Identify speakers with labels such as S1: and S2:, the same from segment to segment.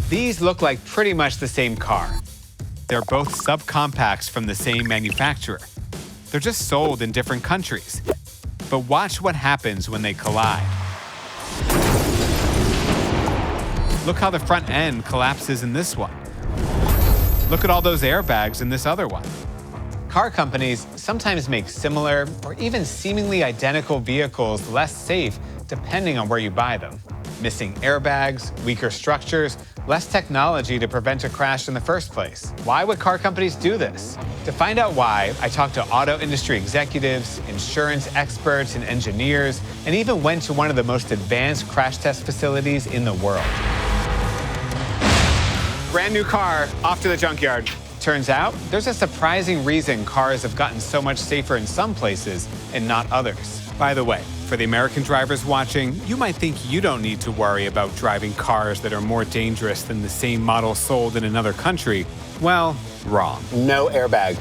S1: These look like pretty much the same car. They're both subcompacts from the same manufacturer. They're just sold in different countries. But watch what happens when they collide. Look how the front end collapses in this one. Look at all those airbags in this other one. Car companies sometimes make similar or even seemingly identical vehicles less safe depending on where you buy them. Missing airbags, weaker structures, less technology to prevent a crash in the first place. Why would car companies do this? To find out why, I talked to auto industry executives, insurance experts, and engineers, and even went to one of the most advanced crash test facilities in the world. Brand new car, off to the junkyard. Turns out, there's a surprising reason cars have gotten so much safer in some places and not others. By the way, for the American drivers watching, you might think you don't need to worry about driving cars that are more dangerous than the same model sold in another country. Well, wrong. No airbag.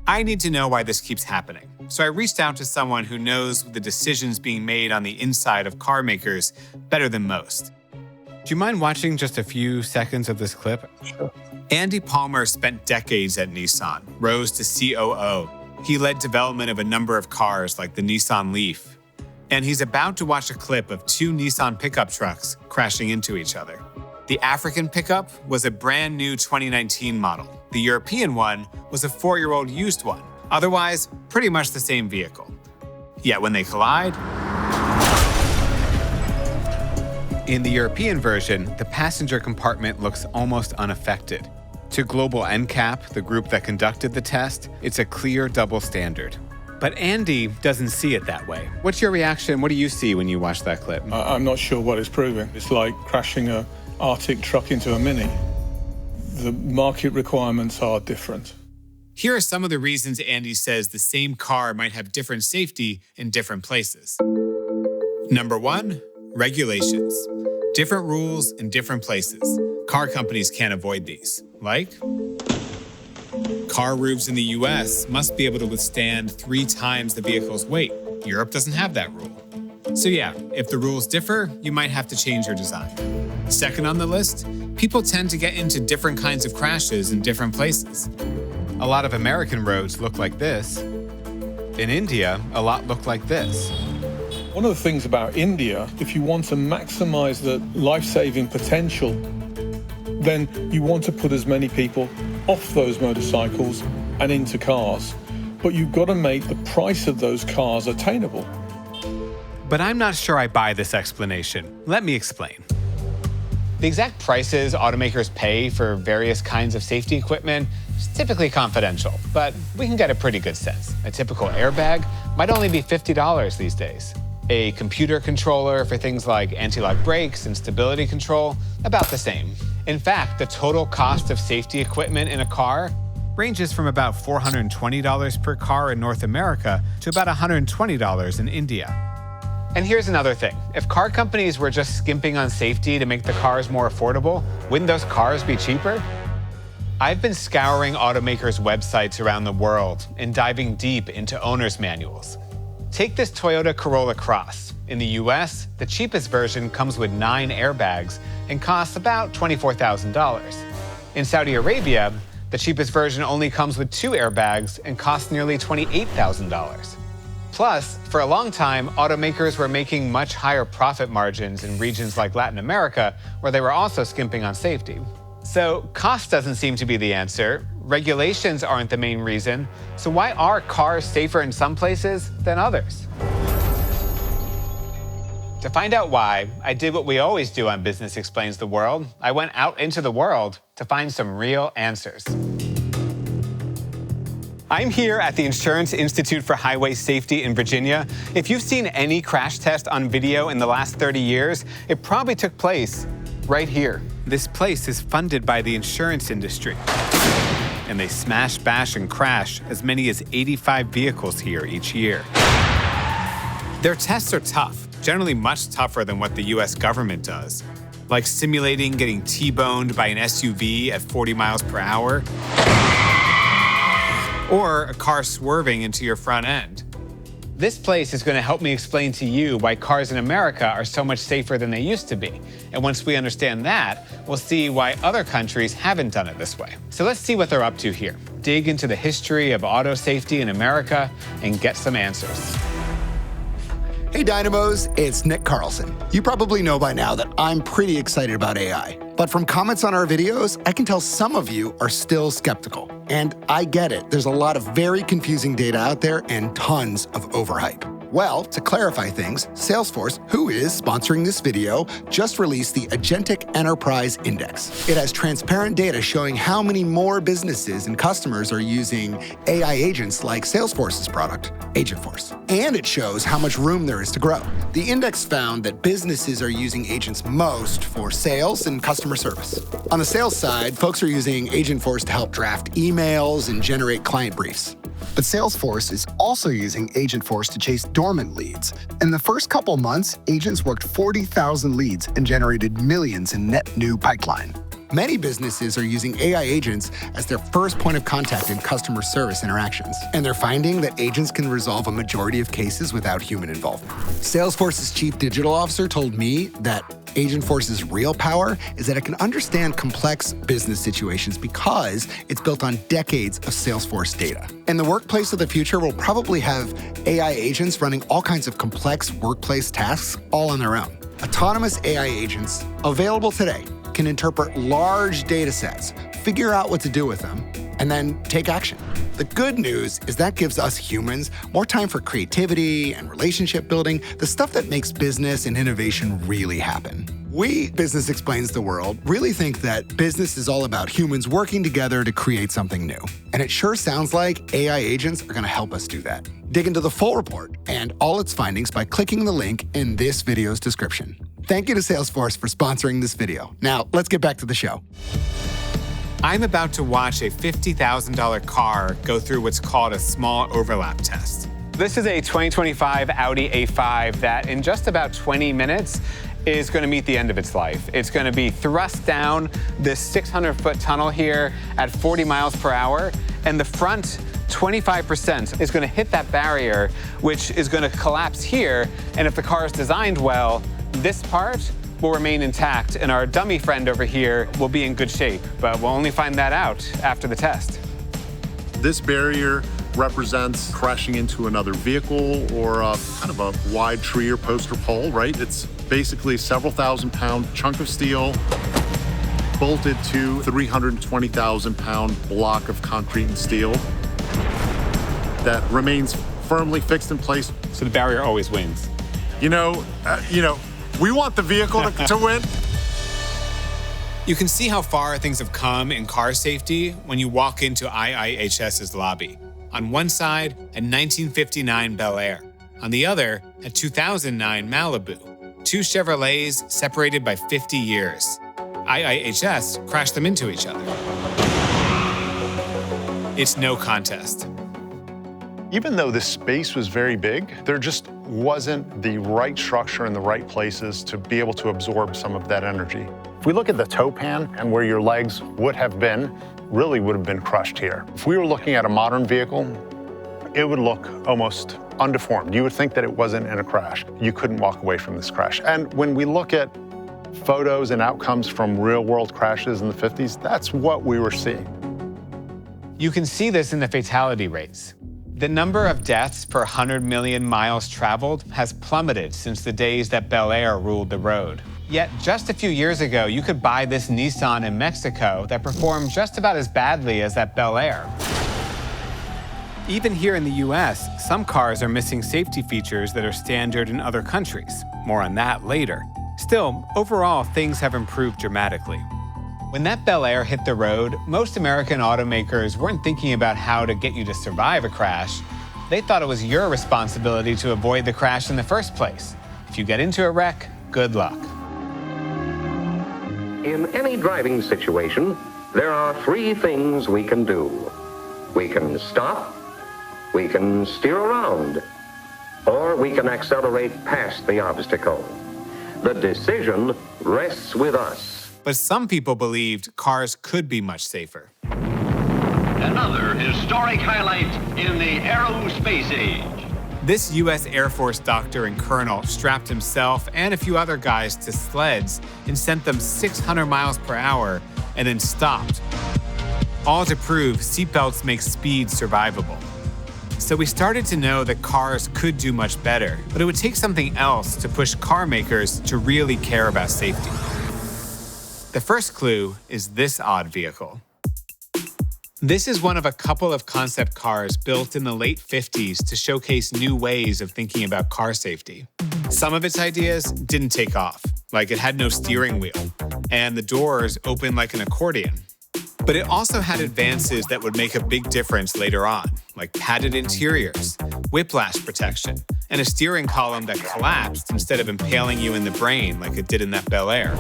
S1: I need to know why this keeps happening. So I reached out to someone who knows the decisions being made on the inside of car makers better than most. Do you mind watching just a few seconds of this clip?
S2: Sure.
S1: Andy Palmer spent decades at Nissan, rose to COO. He led development of a number of cars like the Nissan Leaf. And he's about to watch a clip of two Nissan pickup trucks crashing into each other. The African pickup was a brand new 2019 model. The European one was a 4-year-old used one. Otherwise, pretty much the same vehicle. Yet when they collide, in the European version, the passenger compartment looks almost unaffected. To Global NCAP, the group that conducted the test, it's a clear double standard. But Andy doesn't see it that way. What's your reaction? What do you see when you watch that clip?
S2: I'm not sure what it's proving. It's like crashing an Arctic truck into a Mini. The market requirements are different.
S1: Here are some of the reasons Andy says the same car might have different safety in different places. Number 1, regulations. Different rules in different places. Car companies can't avoid these. Like, car roofs in the US must be able to withstand 3 times the vehicle's weight. Europe doesn't have that rule. So yeah, if the rules differ, you might have to change your design. Second on the list, people tend to get into different kinds of crashes in different places. A lot of American roads look like this. In India, a lot look like this.
S2: One of the things about India, if you want to maximize the life-saving potential, then you want to put as many people off those motorcycles and into cars. But you've got to make the price of those cars attainable.
S1: But I'm not sure I buy this explanation. Let me explain. The exact prices automakers pay for various kinds of safety equipment is typically confidential, but we can get a pretty good sense. A typical airbag might only be $50 these days. A computer controller for things like anti-lock brakes and stability control, about the same. In fact, the total cost of safety equipment in a car ranges from about $420 per car in North America to about $120 in India. And here's another thing. If car companies were just skimping on safety to make the cars more affordable, wouldn't those cars be cheaper? I've been scouring automakers' websites around the world and diving deep into owner's manuals. Take this Toyota Corolla Cross. In the US, the cheapest version comes with 9 airbags and costs about $24,000. In Saudi Arabia, the cheapest version only comes with 2 airbags and costs nearly $28,000. Plus, for a long time, automakers were making much higher profit margins in regions like Latin America, where they were also skimping on safety. So cost doesn't seem to be the answer. Regulations aren't the main reason. So why are cars safer in some places than others? To find out why, I did what we always do on Business Explains the World. I went out into the world to find some real answers. I'm here at the Insurance Institute for Highway Safety in Virginia. If you've seen any crash test on video in the last 30 years, it probably took place right here. This place is funded by the insurance industry. And they smash, bash, and crash as many as 85 vehicles here each year. Their tests are tough, generally much tougher than what the US government does, like simulating getting T-boned by an SUV at 40 miles per hour, or a car swerving into your front end. This place is going to help me explain to you why cars in America are so much safer than they used to be. And once we understand that, we'll see why other countries haven't done it this way. So let's see what they're up to here. Dig into the history of auto safety in America and get some answers.
S3: Hey Dynamos, it's Nick Carlson. You probably know by now that I'm pretty excited about AI. But from comments on our videos, I can tell some of you are still skeptical. And I get it, there's a lot of very confusing data out there and tons of overhype. Well, to clarify things, Salesforce, who is sponsoring this video, just released the Agentic Enterprise Index. It has transparent data showing how many more businesses and customers are using AI agents like Salesforce's product, Agentforce. And it shows how much room there is to grow. The index found that businesses are using agents most for sales and customer service. On the sales side, folks are using Agentforce to help draft emails and generate client briefs. But Salesforce is also using Agentforce to chase dormant leads. In the first couple months, agents worked 40,000 leads and generated millions in net new pipeline. Many businesses are using AI agents as their first point of contact in customer service interactions. And they're finding that agents can resolve a majority of cases without human involvement. Salesforce's chief digital officer told me that Agentforce's real power is that it can understand complex business situations because it's built on decades of Salesforce data. And the workplace of the future will probably have AI agents running all kinds of complex workplace tasks all on their own. Autonomous AI agents available today can interpret large data sets, figure out what to do with them, and then take action. The good news is that gives us humans more time for creativity and relationship building, the stuff that makes business and innovation really happen. We, Business Explains the World, really think that business is all about humans working together to create something new. And it sure sounds like AI agents are going to help us do that. Dig into the full report and all its findings by clicking the link in this video's description. Thank you to Salesforce for sponsoring this video. Now, let's get back to the show.
S1: I'm about to watch a $50,000 car go through what's called a small overlap test. This is a 2025 Audi A5 that in just about 20 minutes is going to meet the end of its life. It's going to be thrust down this 600-foot tunnel here at 40 miles per hour, and the front 25% is going to hit that barrier, which is going to collapse here, and if the car is designed well, this part will remain intact, and our dummy friend over here will be in good shape, but we'll only find that out after the test.
S4: This barrier represents crashing into another vehicle or kind of a wide tree or post or pole, right? It's basically a several thousand-pound chunk of steel bolted to 320,000-pound block of concrete and steel that remains firmly fixed in place.
S1: So the barrier always wins.
S4: We want the vehicle to win.
S1: You can see how far things have come in car safety when you walk into IIHS's lobby. On one side, a 1959 Bel Air. On the other, a 2009 Malibu. Two Chevrolets separated by 50 years. IIHS crashed them into each other. It's no contest.
S4: Even though this space was very big, there just wasn't the right structure in the right places to be able to absorb some of that energy. If we look at the toe pan and where your legs would have been crushed here. If we were looking at a modern vehicle, it would look almost undeformed. You would think that it wasn't in a crash. You couldn't walk away from this crash. And when we look at photos and outcomes from real-world crashes in the 50s, that's what we were seeing.
S1: You can see this in the fatality rates. The number of deaths per 100 million miles traveled has plummeted since the days that Bel Air ruled the road. Yet just a few years ago, you could buy this Nissan in Mexico that performed just about as badly as that Bel Air. Even here in the US, some cars are missing safety features that are standard in other countries. More on that later. Still, overall, things have improved dramatically. When that Bel Air hit the road, most American automakers weren't thinking about how to get you to survive a crash. They thought it was your responsibility to avoid the crash in the first place. If you get into a wreck, good luck.
S5: In any driving situation, there are three things we can do. We can stop, we can steer around, or we can accelerate past the obstacle. The decision rests with us.
S1: But some people believed cars could be much safer.
S6: Another historic highlight in the aerospace age.
S1: This U.S. Air Force doctor and colonel strapped himself and a few other guys to sleds and sent them 600 miles per hour and then stopped. All to prove seatbelts make speed survivable. So we started to know that cars could do much better, but it would take something else to push car makers to really care about safety. The first clue is this odd vehicle. This is one of a couple of concept cars built in the late 50s to showcase new ways of thinking about car safety. Some of its ideas didn't take off, like it had no steering wheel, and the doors opened like an accordion. But it also had advances that would make a big difference later on, like padded interiors, whiplash protection, and a steering column that collapsed instead of impaling you in the brain like it did in that Bel Air.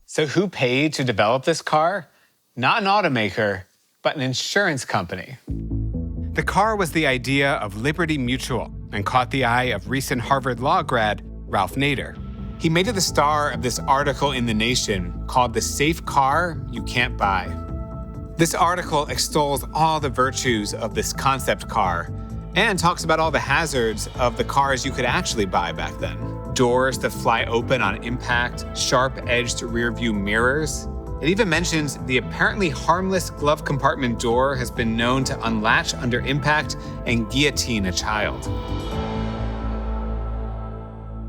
S1: So who paid to develop this car? Not an automaker, but an insurance company. The car was the idea of Liberty Mutual and caught the eye of recent Harvard Law grad Ralph Nader. He made it the star of this article in The Nation called "The Safe Car You Can't Buy." This article extols all the virtues of this concept car and talks about all the hazards of the cars you could actually buy back then. Doors that fly open on impact, sharp-edged rear-view mirrors. It even mentions the apparently harmless glove compartment door has been known to unlatch under impact and guillotine a child.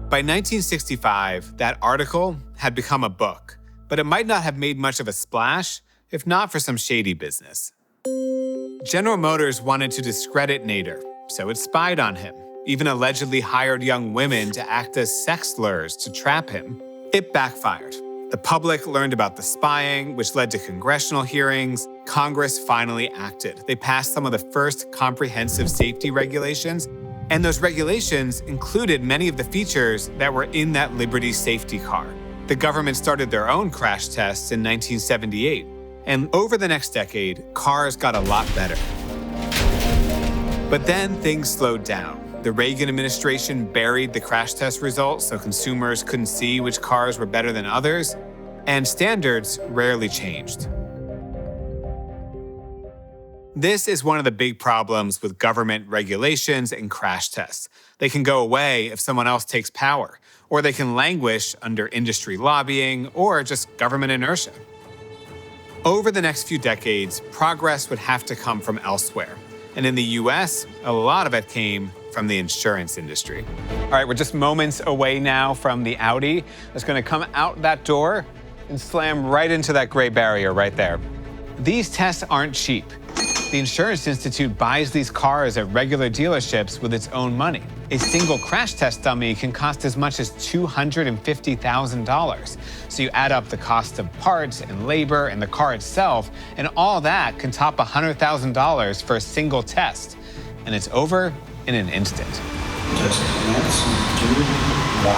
S1: By 1965, that article had become a book, but it might not have made much of a splash if not for some shady business. General Motors wanted to discredit Nader, so it spied on him, even allegedly hired young women to act as sex slurs to trap him. It backfired. The public learned about the spying, which led to congressional hearings. Congress finally acted. They passed some of the first comprehensive safety regulations, and those regulations included many of the features that were in that Liberty safety car. The government started their own crash tests in 1978, and over the next decade, cars got a lot better. But then things slowed down. The Reagan administration buried the crash test results so consumers couldn't see which cars were better than others, and standards rarely changed. This is one of the big problems with government regulations and crash tests. They can go away if someone else takes power, or they can languish under industry lobbying or just government inertia. Over the next few decades, progress would have to come from elsewhere. And in the US, a lot of it came from the insurance industry. All right, we're just moments away now from the Audi that's going to come out that door and slam right into that gray barrier right there. These tests aren't cheap. The Insurance Institute buys these cars at regular dealerships with its own money. A single crash test dummy can cost as much as $250,000. So you add up the cost of parts and labor and the car itself, and all that can top $100,000 for a single test. And it's over in an instant.
S6: Just commence 2, 1,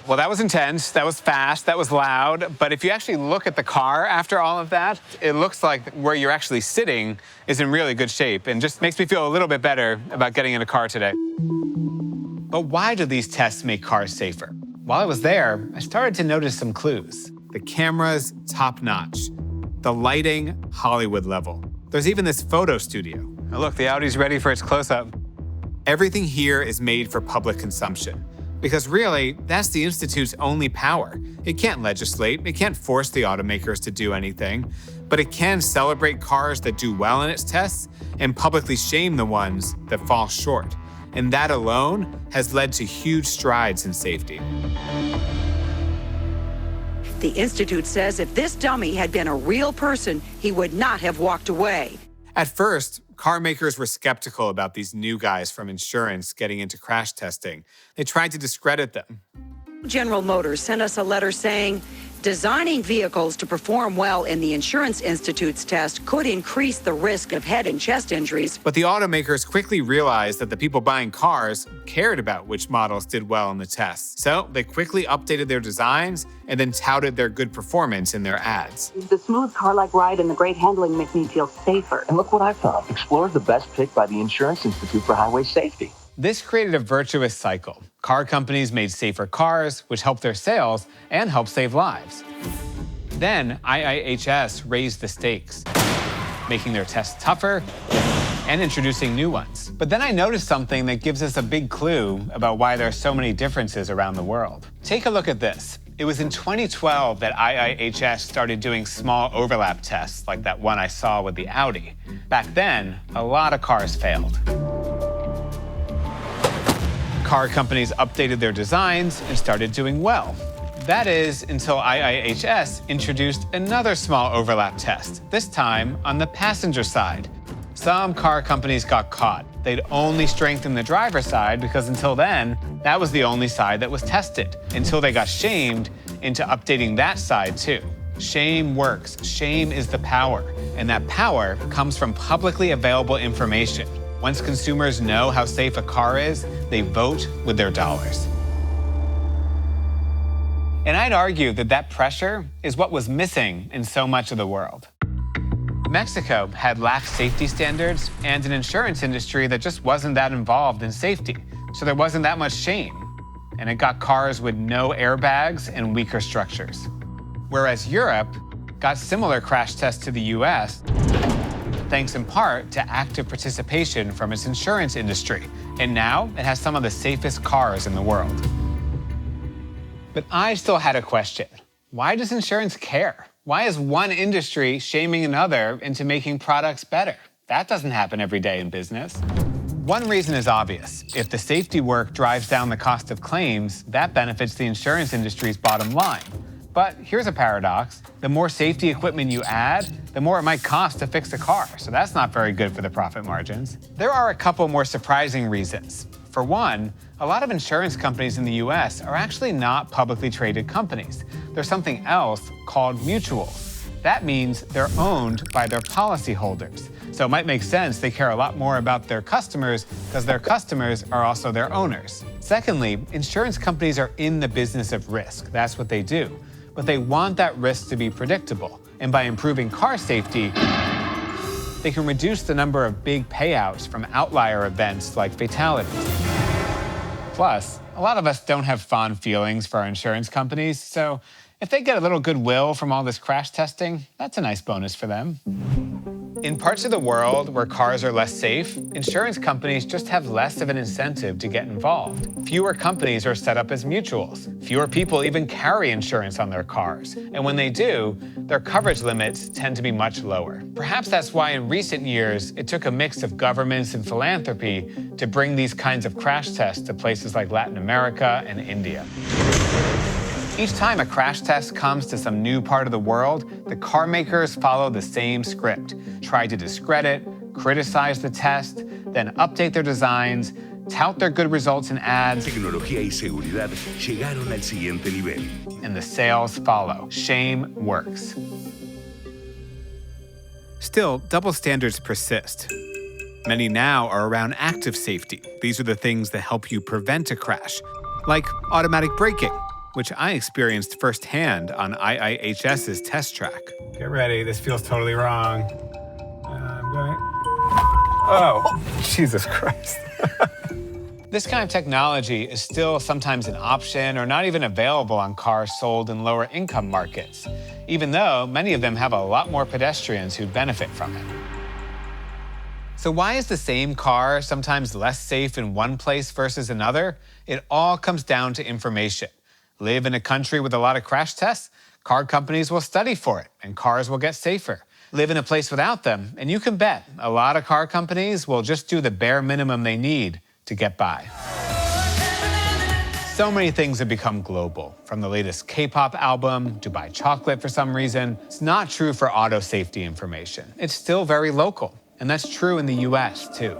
S1: Well, that was intense, that was fast, that was loud, but if you actually look at the car after all of that, it looks like where you're actually sitting is in really good shape and just makes me feel a little bit better about getting in a car today. But why do these tests make cars safer? While I was there, I started to notice some clues. The cameras, top-notch. The lighting, Hollywood level. There's even this photo studio. Now look, the Audi's ready for its close-up. Everything here is made for public consumption. Because really, that's the Institute's only power. It can't legislate, it can't force the automakers to do anything, but it can celebrate cars that do well in its tests and publicly shame the ones that fall short. And that alone has led to huge strides in safety.
S7: The Institute says if this dummy had been a real person, he would not have walked away.
S1: At first, car makers were skeptical about these new guys from insurance getting into crash testing. They tried to discredit them.
S7: General Motors sent us a letter saying, designing vehicles to perform well in the Insurance Institute's test could increase the risk of head and chest injuries.
S1: But the automakers quickly realized that the people buying cars cared about which models did well in the tests. So they quickly updated their designs and then touted their good performance in their ads.
S8: The smooth car-like ride and the great handling make me feel safer.
S6: And look what I found. Explorer is the best pick by the Insurance Institute for highway safety.
S1: This created a virtuous cycle. Car companies made safer cars, which helped their sales and helped save lives. Then IIHS raised the stakes, making their tests tougher and introducing new ones. But then I noticed something that gives us a big clue about why there are so many differences around the world. Take a look at this. It was in 2012 that IIHS started doing small overlap tests, like that one I saw with the Audi. Back then, a lot of cars failed. Car companies updated their designs and started doing well. That is, until IIHS introduced another small overlap test, this time on the passenger side. Some car companies got caught. They'd only strengthened the driver's side because until then, that was the only side that was tested, until they got shamed into updating that side too. Shame works. Shame is the power. And that power comes from publicly available information. Once consumers know how safe a car is, they vote with their dollars. And I'd argue that that pressure is what was missing in so much of the world. Mexico had lax safety standards and an insurance industry that just wasn't that involved in safety, so there wasn't that much shame. And it got cars with no airbags and weaker structures. Whereas Europe got similar crash tests to the US, thanks in part to active participation from its insurance industry. And now it has some of the safest cars in the world. But I still had a question. Why does insurance care? Why is one industry shaming another into making products better? That doesn't happen every day in business. One reason is obvious. If the safety work drives down the cost of claims, that benefits the insurance industry's bottom line. But here's a paradox. The more safety equipment you add, the more it might cost to fix a car. So that's not very good for the profit margins. There are a couple more surprising reasons. For one, a lot of insurance companies in the US are actually not publicly traded companies. There's something else called mutuals. That means they're owned by their policyholders. So it might make sense they care a lot more about their customers because their customers are also their owners. Secondly, insurance companies are in the business of risk. That's what they do. But they want that risk to be predictable. And by improving car safety, they can reduce the number of big payouts from outlier events like fatalities. Plus, a lot of us don't have fond feelings for our insurance companies, so if they get a little goodwill from all this crash testing, that's a nice bonus for them. In parts of the world where cars are less safe, insurance companies just have less of an incentive to get involved. Fewer companies are set up as mutuals. Fewer people even carry insurance on their cars. And when they do, their coverage limits tend to be much lower. Perhaps that's why in recent years, it took a mix of governments and philanthropy to bring these kinds of crash tests to places like Latin America and India. Each time a crash test comes to some new part of the world, the car makers follow the same script. Try to discredit, criticize the test, then update their designs, tout their good results in ads,
S9: Tecnología y seguridad llegaron al siguiente nivel.
S1: and the sales follow. Shame works. Still, double standards persist. Many now are around active safety. These are the things that help you prevent a crash, like automatic braking, which I experienced firsthand on IIHS's test track. Get ready, this feels totally wrong. I'm going. Oh, Jesus Christ. This kind of technology is still sometimes an option or not even available on cars sold in lower income markets, even though many of them have a lot more pedestrians who benefit from it. So why is the same car sometimes less safe in one place versus another? It all comes down to information. Live in a country with a lot of crash tests, car companies will study for it, and cars will get safer. Live in a place without them, and you can bet a lot of car companies will just do the bare minimum they need to get by. So many things have become global, from the latest K-pop album, Dubai chocolate for some reason. It's not true for auto safety information. It's still very local, and that's true in the US too.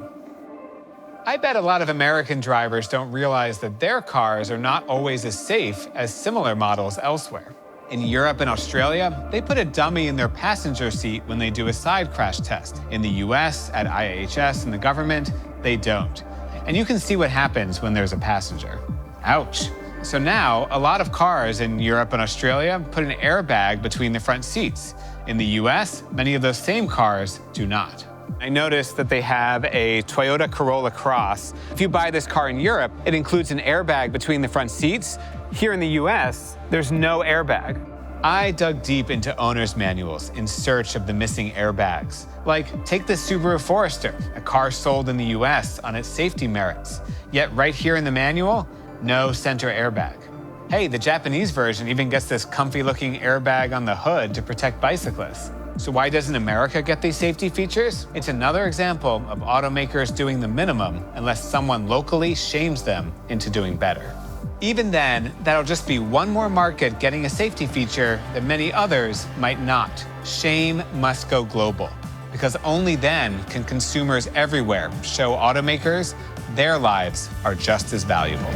S1: I bet a lot of American drivers don't realize that their cars are not always as safe as similar models elsewhere. In Europe and Australia, they put a dummy in their passenger seat when they do a side crash test. In the US, at IIHS and the government, they don't. And you can see what happens when there's a passenger. Ouch. So now, a lot of cars in Europe and Australia put an airbag between the front seats. In the US, many of those same cars do not. I noticed that they have a Toyota Corolla Cross. If you buy this car in Europe, it includes an airbag between the front seats. Here in the US, there's no airbag. I dug deep into owner's manuals in search of the missing airbags. Like, take the Subaru Forester, a car sold in the US on its safety merits. Yet right here in the manual, no center airbag. Hey, the Japanese version even gets this comfy-looking airbag on the hood to protect bicyclists. So why doesn't America get these safety features? It's another example of automakers doing the minimum unless someone locally shames them into doing better. Even then, that'll just be one more market getting a safety feature that many others might not. Shame must go global, because only then can consumers everywhere show automakers their lives are just as valuable.